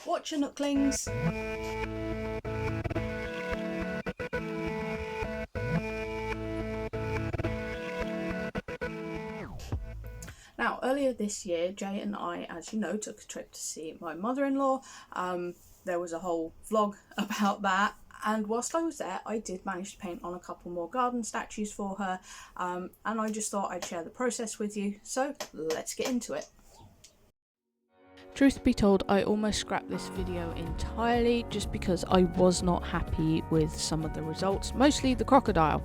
Watcher Nooklings. Now, earlier this year, Jay and I, as you know, took a trip to see my mother-in-law. There was a whole vlog about that. And whilst I was there, I did manage to paint on a couple more garden statues for her. And I just thought I'd share the process with you. So let's get into it. Truth be told, I almost scrapped this video entirely just because I was not happy with some of the results, mostly the crocodile.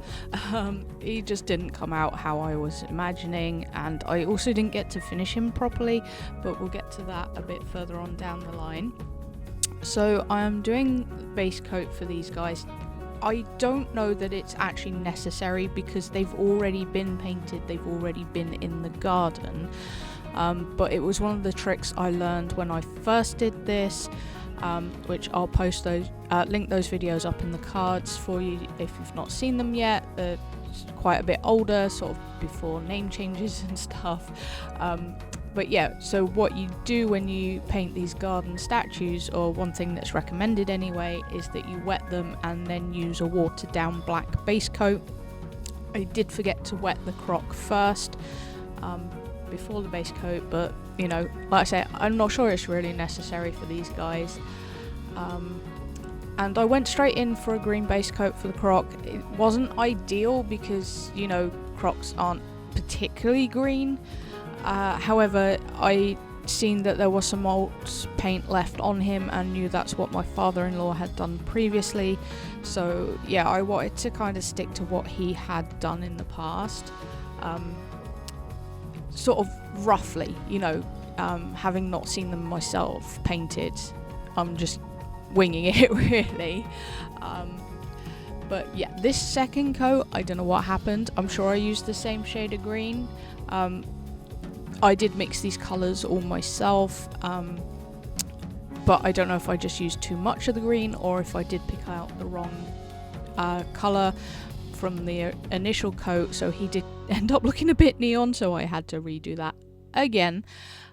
He just didn't come out how I was imagining, and I also didn't get to finish him properly, but we'll get to that a bit further on down the line. So I am doing base coat for these guys. I don't know that it's actually necessary because they've already been painted, they've already been in the garden. But it was one of the tricks I learned when I first did this, which I'll post those, link those videos up in the cards for you if you've not seen them yet. They're quite a bit older, sort of before name changes and stuff. But yeah, so what you do when you paint these garden statues, or one thing that's recommended anyway, is that you wet them and then use a watered down black base coat. I did forget to wet the croc first, before the base coat, but you know, like I say, I'm not sure it's really necessary for these guys. And I went straight in for a green base coat for the croc. It wasn't ideal because, you know, crocs aren't particularly green. However, I seen that there was some old paint left on him and knew that's what my father-in-law had done previously. So yeah, I wanted to kind of stick to what he had done in the past. Sort of roughly, you know, having not seen them myself painted, I'm just winging it really. But yeah, this second coat, I don't know what happened. I'm sure I used the same shade of green. I did mix these colours all myself, but I don't know if I just used too much of the green or if I did pick out the wrong colour from the initial coat, so he did end up looking a bit neon, so I had to redo that again.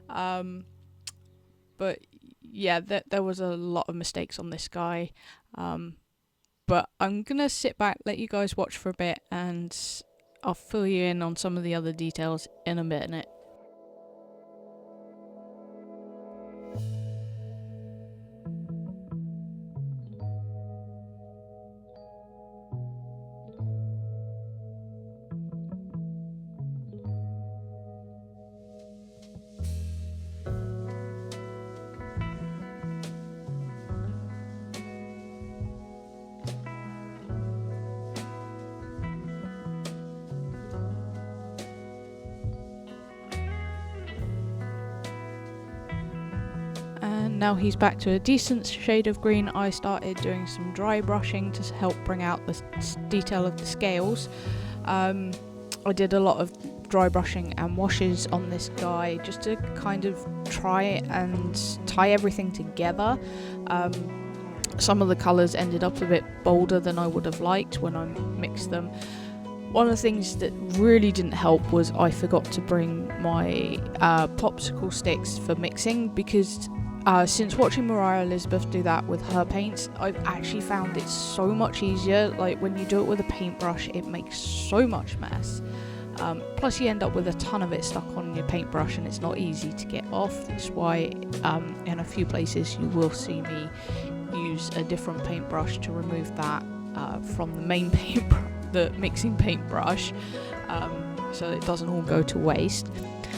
But yeah, there was a lot of mistakes on this guy, but I'm gonna sit back, let you guys watch for a bit, and I'll fill you in on some of the other details in a minute. And now he's back to a decent shade of green. I started doing some dry brushing to help bring out the detail of the scales. I did a lot of dry brushing and washes on this guy just to kind of try and tie everything together. Some of the colours ended up a bit bolder than I would have liked when I mixed them. One of the things that really didn't help was I forgot to bring my popsicle sticks for mixing, because since watching Mariah Elizabeth do that with her paints, I've actually found it so much easier. Like when you do it with a paintbrush, it makes so much mess. Plus you end up with a ton of it stuck on your paintbrush and it's not easy to get off. That's why in a few places you will see me use a different paintbrush to remove that from the main paintbrush, the mixing paintbrush, so it doesn't all go to waste.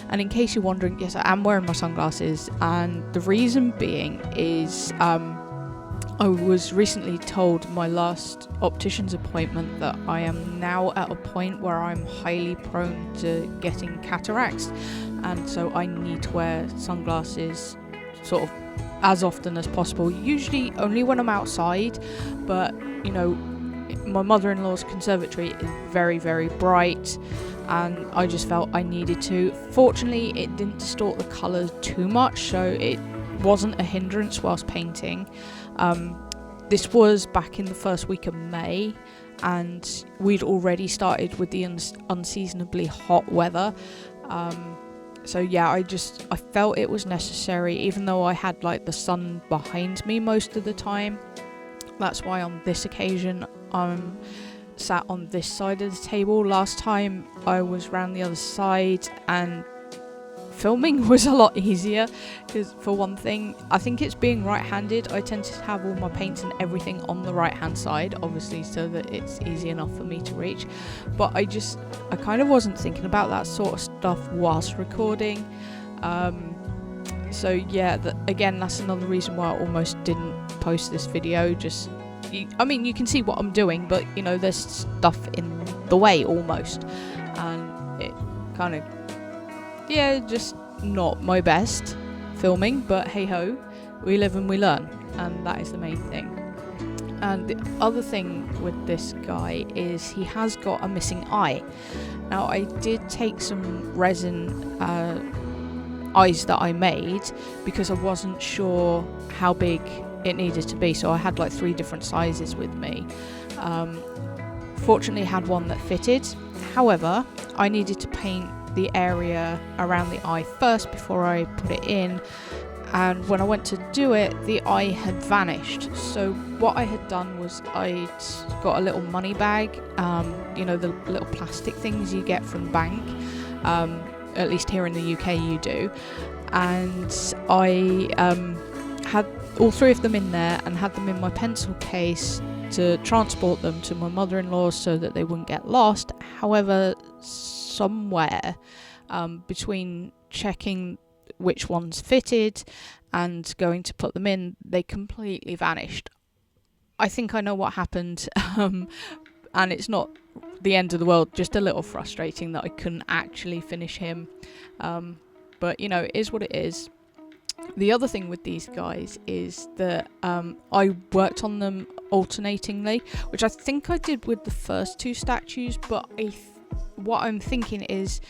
And in case you're wondering, yes, I am wearing my sunglasses, and the reason being is I was recently told my last optician's appointment that I am now at a point where I'm highly prone to getting cataracts, and so I need to wear sunglasses sort of as often as possible, usually only when I'm outside. But you know, my mother-in-law's conservatory is very, very bright, and I just felt I needed to. Fortunately, it didn't distort the colours too much, so it wasn't a hindrance whilst painting. This was back in the first week of May, and we'd already started with the unseasonably hot weather. So yeah, I felt it was necessary, even though I had like the sun behind me most of the time. That's why on this occasion I'm sat on this side of the table. Last time I was round the other side, and filming was a lot easier because, for one thing, I think it's being right-handed. I tend to have all my paints and everything on the right-hand side, obviously, so that it's easy enough for me to reach. But I kind of wasn't thinking about that sort of stuff whilst recording. So yeah, again, that's another reason why I almost didn't post this video. I mean, you can see what I'm doing, but you know, there's stuff in the way almost, and it kind of, yeah, just not my best filming, but hey ho, we live and we learn, and that is the main thing. And the other thing with this guy is he has got a missing eye. Now, I did take some resin eyes that I made because I wasn't sure how big it needed to be, so I had like 3 different sizes with me. Fortunately, had one that fitted. However, I needed to paint the area around the eye first before I put it in, and when I went to do it, the eye had vanished. So what I had done was I'd got a little money bag, you know, the little plastic things you get from the bank, at least here in the UK you do, and I had all 3 of them in there and had them in my pencil case to transport them to my mother-in-law's so that they wouldn't get lost. However, somewhere between checking which ones fitted and going to put them in, they completely vanished. I think I know what happened, and it's not the end of the world, just a little frustrating that I couldn't actually finish him, but you know, it is what it is. The other thing with these guys is that I worked on them alternatingly, which I think I did with the first 2 statues, but what I'm thinking is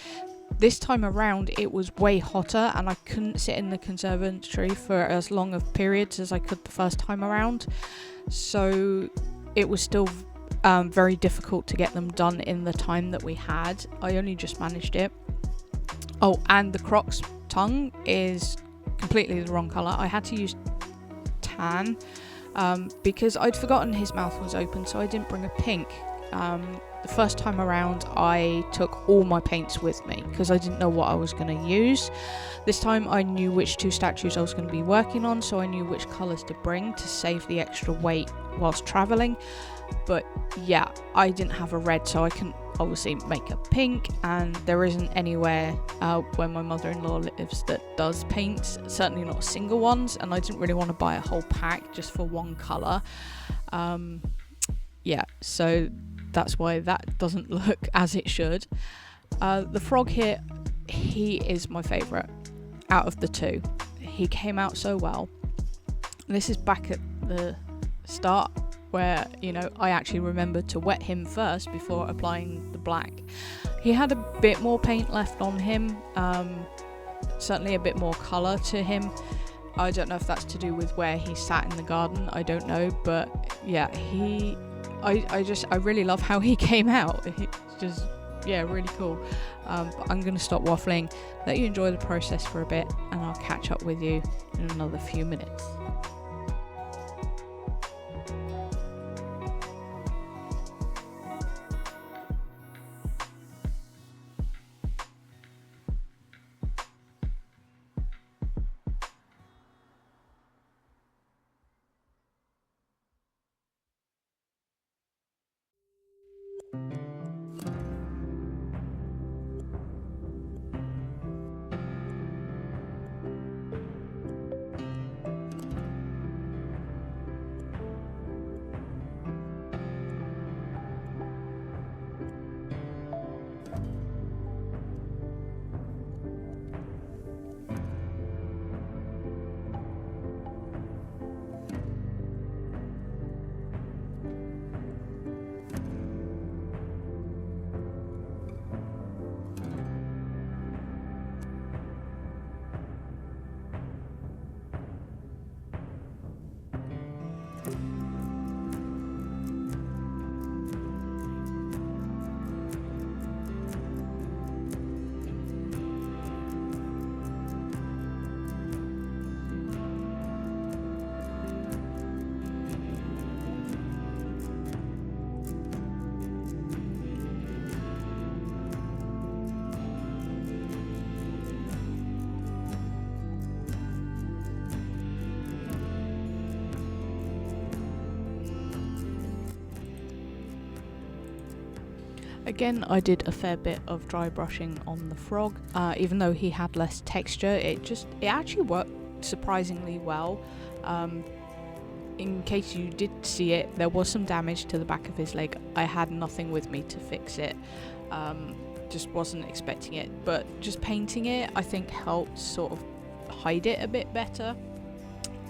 this time around it was way hotter and I couldn't sit in the conservatory for as long of periods as I could the first time around, so it was still very difficult to get them done in the time that we had. I only just managed it. Oh, and the Croc's tongue is completely the wrong colour. I had to use tan because I'd forgotten his mouth was open, so I didn't bring a pink. The first time around I took all my paints with me because I didn't know what I was going to use. This time I knew which 2 statues I was going to be working on, so I knew which colours to bring to save the extra weight whilst travelling. But yeah, I didn't have a red, so I couldn't obviously make a pink, and there isn't anywhere where my mother-in-law lives that does paints, certainly not single ones, and I didn't really want to buy a whole pack just for one colour. Yeah, so that's why that doesn't look as it should. The frog here, he is my favourite out of the 2. He came out so well. This is back at the start where, you know, I actually remembered to wet him first before applying the black. He had a bit more paint left on him, certainly a bit more colour to him. I don't know if that's to do with where he sat in the garden, I don't know, but yeah, I really love how he came out. It's just, yeah, really cool. But I'm going to stop waffling, let you enjoy the process for a bit, and I'll catch up with you in another few minutes. Again, I did a fair bit of dry brushing on the frog. Even though he had less texture, it actually worked surprisingly well. In case you did see it, there was some damage to the back of his leg. I had nothing with me to fix it. Just wasn't expecting it, but just painting it I think helped sort of hide it a bit better.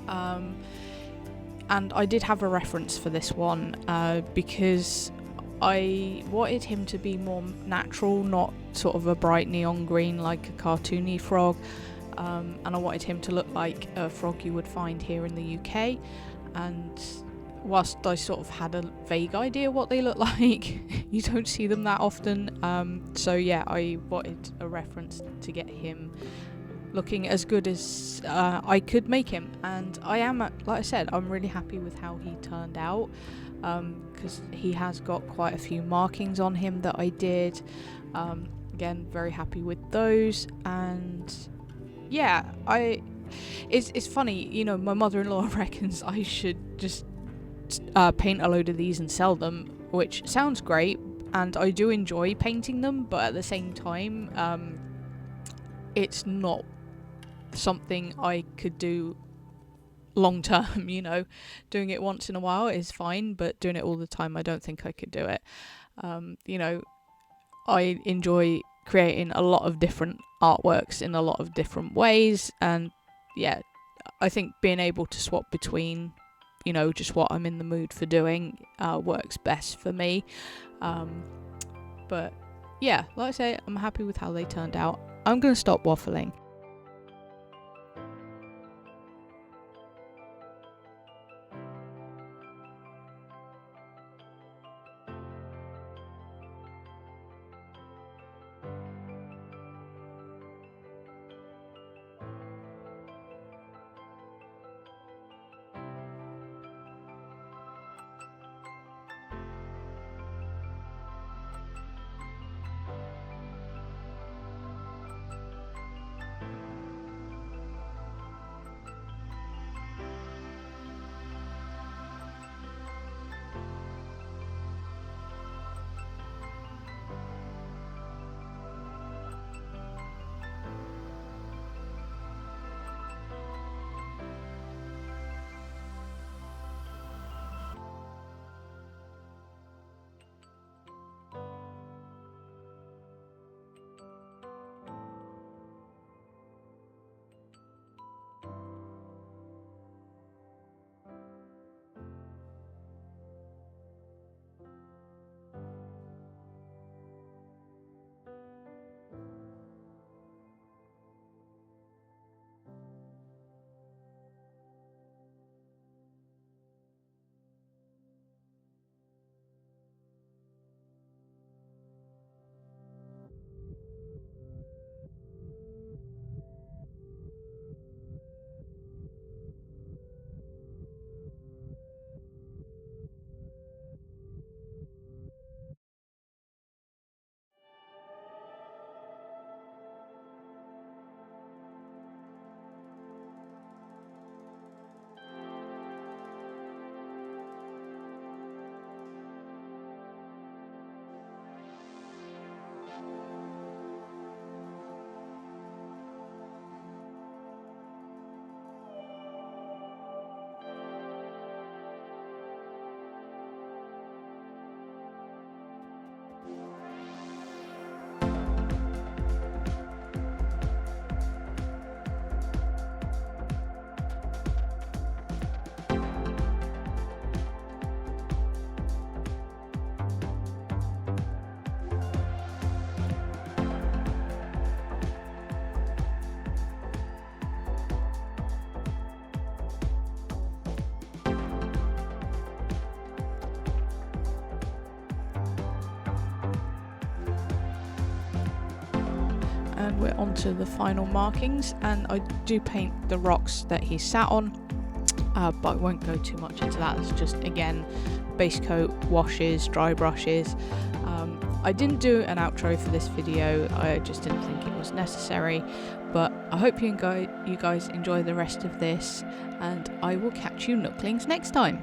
And I did have a reference for this one because I wanted him to be more natural, not sort of a bright neon green like a cartoony frog, and I wanted him to look like a frog you would find here in the UK. And whilst I sort of had a vague idea what they look like, you don't see them that often. So yeah, I wanted a reference to get him looking as good as I could make him, and I am, like I said, I'm really happy with how he turned out, because he has got quite a few markings on him that I did. Again, very happy with those, and yeah, it's funny, you know, my mother-in-law reckons I should just paint a load of these and sell them, which sounds great, and I do enjoy painting them, but at the same time, it's not something I could do long term. You know, doing it once in a while is fine, but doing it all the time, I don't think I could do it. You know, I enjoy creating a lot of different artworks in a lot of different ways, and yeah, I think being able to swap between, you know, just what I'm in the mood for doing works best for me. But yeah, like I say, I'm happy with how they turned out. I'm gonna stop waffling. And we're on to the final markings, and I do paint the rocks that he sat on, but I won't go too much into that. It's just, again, base coat, washes, dry brushes. I didn't do an outro for this video, I just didn't think it was necessary, but I hope you guys enjoy the rest of this, and I will catch you Nooklings next time.